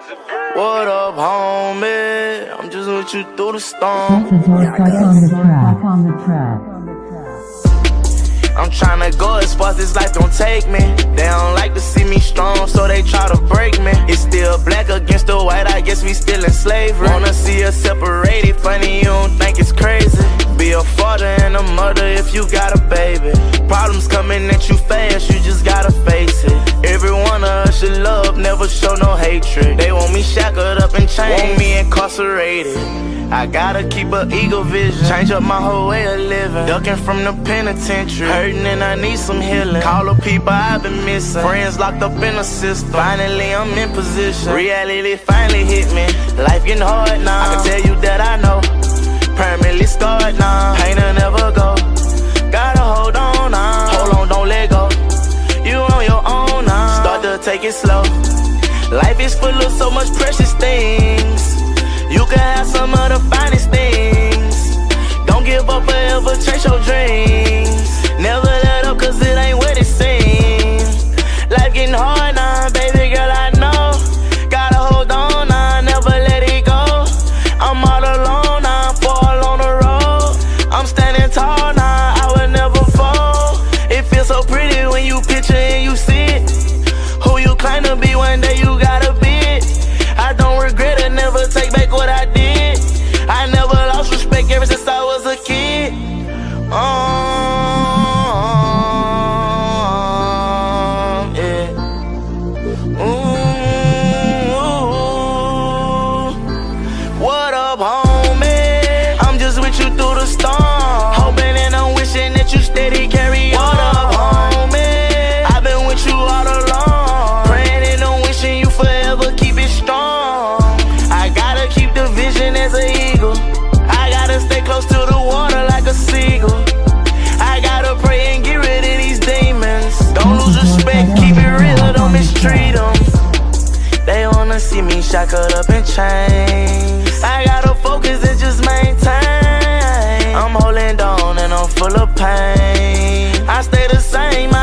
What up, homie? I'm just with you through the storm. On the track. I'm tryna go as far as this life gon' take me. They don't like to see me strong, so they try to break me. It's still black against the white, I guess we still in slavery. Wanna see us separated, funny you don't think it's crazy. Be a father and a mother if you got a baby. Problems coming at you fast, you just gotta face it. Every one of us should love, never show no hatred. They want me shackled up in chains, want me incarcerated. I gotta keep an eagle vision, change up my whole way of living. Ducking from the penitentiary, hurting and I need some healing. Call the people I've been missing, friends locked up in a system. Finally I'm in position, reality finally hit me. Life getting hard now, I can tell you that I know. Permanently scarred now, pain will never go. Gotta hold on now, hold on, don't let go. You on your own now, start to take it slow. Life is full of so much precious things. You can have some of the finest things. Don't give up forever, chase your dreams. Never let up cause it ain't what it seems. Life getting hard now, baby girl, I know. Gotta hold on now, never let it go. I'm all alone now, fall on the road. I'm standing tall now, I will never fall. It feels so pretty when you picture and you see it. Who you claim to be, one day you gotta be it. I don't regret it, never take back what I did. I never lost respect ever since I was a kid. Yeah. What up, homie? I'm just with you through the storm, hoping and I'm wishing that you steady carry on. What up, homie? I've been with you all along, praying and I'm wishing you forever keep it strong. I gotta keep the vision as an eagle. I gotta stay close to the water like a seagull. I gotta pray and get rid of these demons. Don't lose respect, keep it real, don't mistreat them. They wanna see me shackled up in chains. I gotta focus and just maintain. I'm holding on and I'm full of pain. I stay the same,